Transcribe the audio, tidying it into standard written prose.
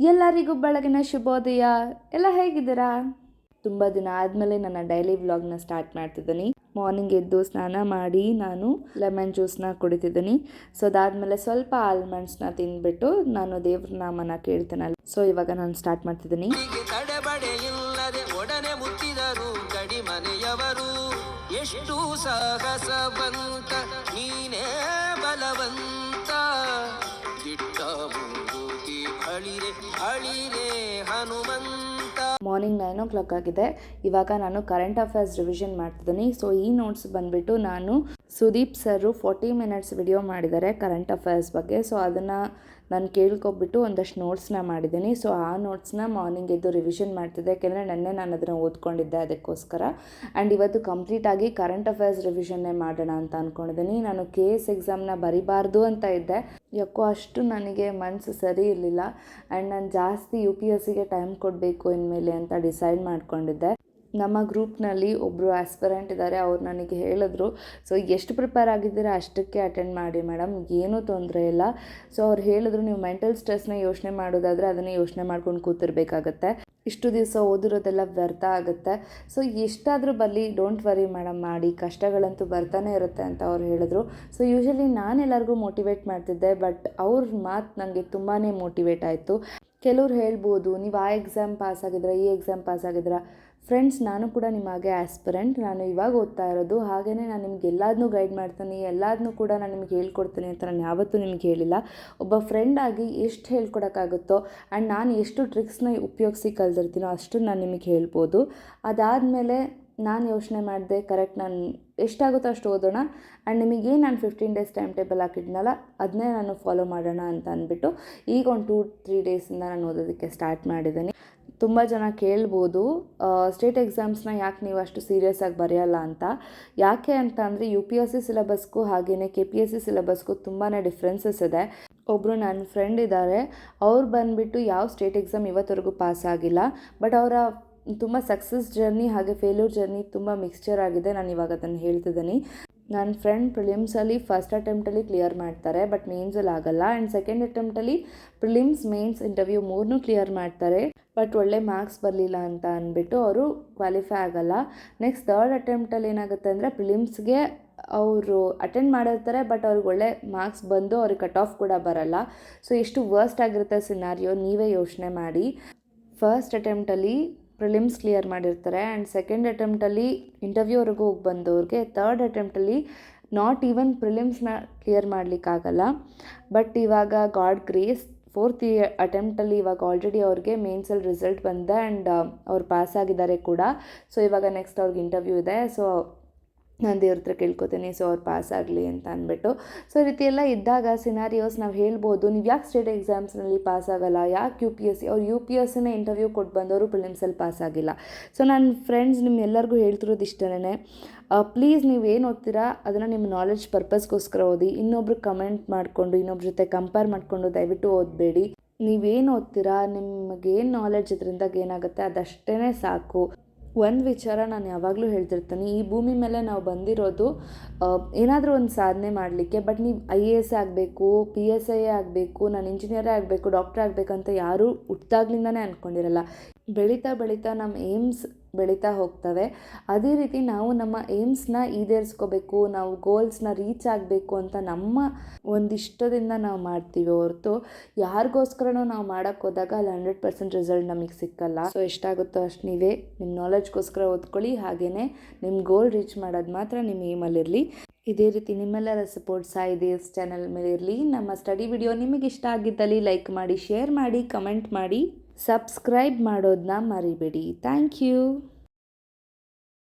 ಎಲ್ಲರಿಗೂ ಬೆಳಗಿನ ಶುಭೋದಯ. ಎಲ್ಲ ಹೇಗಿದ್ದೀರಾ? ತುಂಬ ದಿನ ಆದಮೇಲೆ ನನ್ನ ಡೈಲಿ ವ್ಲಾಗ್ನ ಸ್ಟಾರ್ಟ್ ಮಾಡ್ತಿದ್ದೀನಿ. ಮಾರ್ನಿಂಗ್ ಎದ್ದು ಸ್ನಾನ ಮಾಡಿ ನಾನು ಲೆಮನ್ ಜ್ಯೂಸ್ನ ಕುಡಿತಿದ್ದೀನಿ. ಸೊ ಅದಾದಮೇಲೆ ಸ್ವಲ್ಪ ಆಲ್ಮಂಡ್ಸ್ನ ತಿಂದ್ಬಿಟ್ಟು ನಾನು ದೇವ್ರ ನಾಮನ ಕೇಳ್ತೇನಲ್ಲ, ಸೊ ಇವಾಗ ನಾನು ಸ್ಟಾರ್ಟ್ ಮಾಡ್ತಿದ್ದೀನಿ. ಒಡನೆ ಮುಟ್ಟಿದರು ಗಡಿಮನೆಯವರು, ಎಷ್ಟು ಸಾಹಸವಂತ ನೀನೇ ಬಲವಂತ, ಮಾರ್ನಿಂಗ್ 9 o'clock ಆಗಿದೆ. ಇವಾಗ ನಾನು ಕರೆಂಟ್ ಅಫೇರ್ಸ್ ರಿವಿಷನ್ ಮಾಡ್ತಿದ್ದೀನಿ. ಸೊ ಈ ನೋಟ್ಸ್ ಬಂದುಬಿಟ್ಟು ನಾನು ಸುದೀಪ್ ಸರು 40 minutes ವಿಡಿಯೋ ಮಾಡಿದ್ದಾರೆ ಕರೆಂಟ್ ಅಫೇರ್ಸ್ ಬಗ್ಗೆ. ಸೊ ಅದನ್ನು ನಾನು ಕೇಳ್ಕೊಬಿಟ್ಟು ಒಂದಷ್ಟು ನೋಟ್ಸ್ನ ಮಾಡಿದ್ದೀನಿ. ಸೊ ಆ ನೋಟ್ಸ್ನ ಮಾರ್ನಿಂಗ್ ಎದ್ದು ರಿವಿಷನ್ ಮಾಡ್ತಿದ್ದೆ, ಯಾಕೆಂದರೆ ನೆನ್ನೆ ನಾನು ಅದನ್ನು ಓದ್ಕೊಂಡಿದ್ದೆ ಅದಕ್ಕೋಸ್ಕರ. ಆ್ಯಂಡ್ ಇವತ್ತು ಕಂಪ್ಲೀಟಾಗಿ ಕರೆಂಟ್ ಅಫೇರ್ಸ್ ರಿವಿಷನ್ನೇ ಮಾಡೋಣ ಅಂತ ಅಂದ್ಕೊಂಡಿದ್ದೀನಿ. ನಾನು KS ಎಕ್ಸಾಮ್ನ ಬರಿಬಾರ್ದು ಅಂತ ಇದ್ದೆ, ಯಾಕೋ ಅಷ್ಟು ನನಗೆ ಮನಸ್ಸು ಸರಿ ಇರಲಿಲ್ಲ. ಆ್ಯಂಡ್ ನಾನು ಜಾಸ್ತಿ UPSCಗೆ ಟೈಮ್ ಕೊಡಬೇಕು ಇನ್ಮೇಲೆ ಅಂತ ಡಿಸೈಡ್ ಮಾಡ್ಕೊಂಡಿದ್ದೆ. ನಮ್ಮ ಗ್ರೂಪ್ನಲ್ಲಿ ಒಬ್ಬರು ಆಸ್ಪಿರೆಂಟ್ ಇದ್ದಾರೆ, ಅವ್ರು ನನಗೆ ಹೇಳಿದ್ರು, ಸೊ ಎಷ್ಟು ಪ್ರಿಪೇರ್ ಆಗಿದ್ದೀರಾ ಅಷ್ಟಕ್ಕೆ ಅಟೆಂಡ್ ಮಾಡಿ ಮೇಡಮ್, ಏನೂ ತೊಂದರೆ ಇಲ್ಲ. ಸೊ ಅವ್ರು ಹೇಳಿದ್ರು, ನೀವು ಮೆಂಟಲ್ ಸ್ಟ್ರೆಸ್ನ ಯೋಚನೆ ಮಾಡೋದಾದರೆ ಅದನ್ನೇ ಯೋಚನೆ ಮಾಡ್ಕೊಂಡು ಕೂತಿರ್ಬೇಕಾಗತ್ತೆ, ಇಷ್ಟು ದಿವಸ ಓದಿರೋದೆಲ್ಲ ವ್ಯರ್ಥ ಆಗುತ್ತೆ. ಸೊ ಎಷ್ಟಾದರೂ ಬರಲಿ, ಡೋಂಟ್ ವರಿ ಮೇಡಮ್, ಮಾಡಿ, ಕಷ್ಟಗಳಂತೂ ಬರ್ತಾನೆ ಇರುತ್ತೆ ಅಂತ ಅವ್ರು ಹೇಳಿದ್ರು. ಸೊ ಯೂಶಲಿ ನಾನು ಎಲ್ಲರಿಗೂ ಮೋಟಿವೇಟ್ ಮಾಡ್ತಿದ್ದೆ, ಬಟ್ ಅವ್ರ ಮಾತು ನನಗೆ ತುಂಬಾ ಮೋಟಿವೇಟ್ ಆಯಿತು. ಕೆಲವ್ರು ಹೇಳ್ಬೋದು, ನೀವು ಆ ಎಕ್ಸಾಮ್ ಪಾಸ್ ಆಗಿದ್ರೆ, ಈ ಎಕ್ಸಾಮ್ ಪಾಸ್ ಆಗಿದ್ರೆ. ಫ್ರೆಂಡ್ಸ್, ನಾನು ಕೂಡ ನಿಮಗೆ ಆಸ್ಪಿರೆಂಟ್, ನಾನು ಇವಾಗ ಓದ್ತಾ ಇರೋದು, ಹಾಗೆಯೇ ನಾನು ನಿಮ್ಗೆ ಎಲ್ಲದನ್ನೂ ಗೈಡ್ ಮಾಡ್ತೀನಿ, ಎಲ್ಲದನ್ನೂ ಕೂಡ ನಾನು ನಿಮ್ಗೆ ಹೇಳ್ಕೊಡ್ತೀನಿ ಅಂತ ನಾನು ಯಾವತ್ತೂ ನಿಮ್ಗೆ ಹೇಳಿಲ್ಲ. ಒಬ್ಬ ಫ್ರೆಂಡ್ ಆಗಿ ಎಷ್ಟು ಹೇಳ್ಕೊಡೋಕ್ಕಾಗುತ್ತೋ ಆ್ಯಂಡ್ ನಾನು ಎಷ್ಟು ಟ್ರಿಕ್ಸ್ನ ಉಪಯೋಗಿಸಿ ಕಲ್ತಿರ್ತೀನೋ ಅಷ್ಟು ನಾನು ನಿಮಗೆ ಹೇಳ್ಬೋದು. ಅದಾದಮೇಲೆ ನಾನು ಯೋಚನೆ ಮಾಡಿದೆ, ಕರೆಕ್ಟ್, ನಾನು ಎಷ್ಟಾಗುತ್ತೋ ಅಷ್ಟು ಓದೋಣ, ಆ್ಯಂಡ್ ನಿಮಗೆ ನಾನು 15 days ಟೈಮ್ ಟೇಬಲ್ ಹಾಕಿದ್ನಲ್ಲ ಅದನ್ನೇ ನಾನು ಫಾಲೋ ಮಾಡೋಣ ಅಂತ ಅಂದ್ಬಿಟ್ಟು ಈಗ ಒಂದು 2-3 ಡೇಸಿಂದ ನಾನು ಓದೋದಕ್ಕೆ ಸ್ಟಾರ್ಟ್ ಮಾಡಿದ್ದೀನಿ. ತುಂಬ ಜನ ಕೇಳ್ಬೋದು, ಸ್ಟೇಟ್ ಎಕ್ಸಾಮ್ಸ್ನ ಯಾಕೆ ನೀವು ಅಷ್ಟು ಸೀರಿಯಸ್ ಆಗಿ ಬರೆಯಲ್ಲ ಅಂತ. ಯಾಕೆ ಅಂತ ಅಂದರೆ UPSC ಸಿಲೆಬಸ್ಗೂ ಹಾಗೆಯೇ KPSC ಸಿಲೆಬಸ್ಗೂ ತುಂಬಾ ಡಿಫ್ರೆನ್ಸಸ್ ಇದೆ. ಒಬ್ಬರು ನನ್ನ ಫ್ರೆಂಡ್ ಇದ್ದಾರೆ, ಅವ್ರು ಬಂದುಬಿಟ್ಟು ಯಾವ ಸ್ಟೇಟ್ ಎಕ್ಸಾಮ್ ಇವತ್ತವರೆಗೂ ಪಾಸ್ ಆಗಿಲ್ಲ, ಬಟ್ ಅವರ ತುಂಬ ಸಕ್ಸಸ್ ಜರ್ನಿ ಹಾಗೆ ಫೇಲ್ಯೂರ್ ಜರ್ನಿ ತುಂಬ ಮಿಕ್ಸ್ಚರ್ ಆಗಿದೆ. ನಾನು ಇವಾಗ ಅದನ್ನು ಹೇಳ್ತಿದ್ದೀನಿ. ನನ್ನ ಫ್ರೆಂಡ್ ಪ್ರಿಲಿಮ್ಸಲ್ಲಿ ಫಸ್ಟ್ ಅಟೆಂಪ್ಟಲ್ಲಿ ಕ್ಲಿಯರ್ ಮಾಡ್ತಾರೆ, ಬಟ್ ಮೇನ್ಸಲ್ಲಿ ಆಗಲ್ಲ. ಆ್ಯಂಡ್ ಸೆಕೆಂಡ್ ಅಟೆಂಪ್ಟಲ್ಲಿ ಪ್ರಿಲಿಮ್ಸ್, ಮೇನ್ಸ್, ಇಂಟರ್ವ್ಯೂ 3 ಕ್ಲಿಯರ್ ಮಾಡ್ತಾರೆ, ಬಟ್ ಒಳ್ಳೆ ಮಾರ್ಕ್ಸ್ ಬರಲಿಲ್ಲ ಅಂತ ಅಂದ್ಬಿಟ್ಟು ಅವರು ಕ್ವಾಲಿಫೈ ಆಗಲ್ಲ. ನೆಕ್ಸ್ಟ್ ಥರ್ಡ್ ಅಟೆಂಪ್ಟಲ್ಲಿ ಏನಾಗುತ್ತೆ ಅಂದರೆ ಪ್ರಿಲಿಮ್ಸ್ಗೆ ಅವರು ಅಟೆಂಡ್ ಮಾಡಿರ್ತಾರೆ, ಬಟ್ ಅವ್ರಿಗೆ ಒಳ್ಳೆ ಮಾರ್ಕ್ಸ್ ಬಂದು ಅವ್ರಿಗೆ ಕಟ್ ಆಫ್ ಕೂಡ ಬರಲ್ಲ. ಸೊ ಎಷ್ಟು ವರ್ಸ್ಟ್ ಆಗಿರುತ್ತೆ ಸಿನಾರಿಯೋ ನೀವೇ ಯೋಚನೆ ಮಾಡಿ. ಫಸ್ಟ್ ಅಟೆಂಪ್ಟಲ್ಲಿ ಪ್ರಿಲಿಮ್ಸ್ ಕ್ಲಿಯರ್ ಮಾಡಿರ್ತಾರೆ, ಆ್ಯಂಡ್ ಸೆಕೆಂಡ್ ಅಟೆಂಪ್ಟಲ್ಲಿ ಇಂಟರ್ವ್ಯೂವರೆಗೂ ಹೋಗಿ ಬಂದವ್ರಿಗೆ ಥರ್ಡ್ ಅಟೆಂಪ್ಟಲ್ಲಿ ನಾಟ್ ಈವನ್ ಪ್ರಿಲಿಮ್ಸ್ನ ಕ್ಲಿಯರ್ ಮಾಡಲಿಕ್ಕಾಗಲ್ಲ. ಬಟ್ ಇವಾಗ ಗಾಡ್ ಗ್ರೇಸ್ ಫೋರ್ತ್ ಅಟೆಂಪ್ಟಲ್ಲಿ ಇವಾಗ ಆಲ್ರೆಡಿ ಅವ್ರಿಗೆ ಮೇನ್ಸಲ್ಲಿ ರಿಸಲ್ಟ್ ಬಂದಿದೆ, ಆ್ಯಂಡ್ ಅವ್ರು ಪಾಸ್ ಆಗಿದ್ದಾರೆ ಕೂಡ. ಸೊ ಇವಾಗ ನೆಕ್ಸ್ಟ್ ಅವ್ರಿಗೆ ಇಂಟರ್ವ್ಯೂ ಇದೆ. ಸೊ ನಾನು ದೇವ್ರ ಹತ್ರ ಕೇಳ್ಕೊತೀನಿ, ಸೊ ಅವ್ರು ಪಾಸ್ ಆಗಲಿ ಅಂತ ಅಂದ್ಬಿಟ್ಟು. ಸೊ ಈ ರೀತಿ ಎಲ್ಲ ಇದ್ದಾಗ ಸಿನಾರಿಯೋಸ್ ನಾವು ಹೇಳ್ಬೋದು, ನೀವು ಯಾಕೆ ಸ್ಟೇಟ್ ಎಕ್ಸಾಮ್ಸ್ನಲ್ಲಿ ಪಾಸ್ ಆಗೋಲ್ಲ, ಯಾಕೆ UPSC ಅವ್ರು UPSCನೇ ಇಂಟರ್ವ್ಯೂ ಕೊಟ್ಟು ಬಂದವರು ಪ್ರಿಲಿಮ್ಸಲ್ಲಿ ಪಾಸ್ ಆಗಿಲ್ಲ. ಸೊ ನನ್ನ ಫ್ರೆಂಡ್ಸ್ ನಿಮ್ಮೆಲ್ಲರಿಗೂ ಹೇಳ್ತಿರೋದು ಇಷ್ಟೇ, ಪ್ಲೀಸ್ ನೀವು ಏನು ಓದ್ತೀರಾ ಅದನ್ನು ನಿಮ್ಮ ನಾಲೆಡ್ಜ್ ಪರ್ಪಸ್ಗೋಸ್ಕರ ಓದಿ. ಇನ್ನೊಬ್ರು ಕಮೆಂಟ್ ಮಾಡಿಕೊಂಡು ಇನ್ನೊಬ್ರ ಜೊತೆ ಕಂಪೇರ್ ಮಾಡಿಕೊಂಡು ದಯವಿಟ್ಟು ಓದಬೇಡಿ. ನೀವೇನು ಓದ್ತೀರಾ, ನಿಮಗೇನು ನಾಲೆಡ್ಜ್ ಇದರಿಂದ ಏನಾಗುತ್ತೆ ಅದಷ್ಟೇ ಸಾಕು. ಒಂದು ವಿಚಾರ ನಾನು ಯಾವಾಗಲೂ ಹೇಳ್ತಿರ್ತೀನಿ, ಈ ಭೂಮಿ ಮೇಲೆ ನಾವು ಬಂದಿರೋದು ಏನಾದರೂ ಒಂದು ಸಾಧನೆ ಮಾಡಲಿಕ್ಕೆ. ಬಟ್ ನೀವು IAS ಆಗಬೇಕು, PSI ಆಗಬೇಕು, ನಾನು ಇಂಜಿನಿಯರೇ ಆಗಬೇಕು, ಡಾಕ್ಟರ್ ಆಗಬೇಕು ಅಂತ ಯಾರೂ ಹುಟ್ಟಾಗ್ಲಿಂದನೇ ಅಂದ್ಕೊಂಡಿರಲ್ಲ. ಬೆಳೀತಾ ಬೆಳೀತಾ ನಮ್ಮ ಏಮ್ಸ್ ಬೆಳೀತಾ ಹೋಗ್ತವೆ. ಅದೇ ರೀತಿ ನಾವು ನಮ್ಮ ಏಮ್ಸ್ನ ಈಡೇರಿಸ್ಕೋಬೇಕು, ನಾವು ಗೋಲ್ಸ್ನ ರೀಚ್ ಆಗಬೇಕು ಅಂತ ನಮ್ಮ ಒಂದಿಷ್ಟದಿಂದ ನಾವು ಮಾಡ್ತೀವಿ ಹೊರತು ಯಾರಿಗೋಸ್ಕರನೋ ನಾವು ಮಾಡೋಕ್ಕೆ ಹೋದಾಗ ಅಲ್ಲಿ 100% ರಿಸಲ್ಟ್ ನಮಗೆ ಸಿಕ್ಕಲ್ಲ. ಸೊ ಎಷ್ಟಾಗುತ್ತೋ ಅಷ್ಟು ನೀವೇ ನಿಮ್ಮ ನಾಲೆಡ್ಜ್ಗೋಸ್ಕರ ಓದ್ಕೊಳ್ಳಿ, ಹಾಗೆಯೇ ನಿಮ್ಮ ಗೋಲ್ ರೀಚ್ ಮಾಡೋದು ಮಾತ್ರ ನಿಮ್ಮ ಏಮಲ್ಲಿರಲಿ. ಇದೇ ರೀತಿ ನಿಮ್ಮೆಲ್ಲರ ಸಪೋರ್ಟ್ ಸಾಯಿ ದೇವ್ಸ್ ಚಾನಲ್ ಮೇಲೆ ಇರಲಿ. ನಮ್ಮ ಸ್ಟಡಿ ವಿಡಿಯೋ ನಿಮಗೆ ಇಷ್ಟ ಆಗಿದ್ದಲ್ಲಿ ಲೈಕ್ ಮಾಡಿ, ಶೇರ್ ಮಾಡಿ, ಕಮೆಂಟ್ ಮಾಡಿ, ಸಬ್ಸ್ಕ್ರೈಬ್ ಮಾಡೋದನ್ನ ಮರಿಬೇಡಿ. Thank you.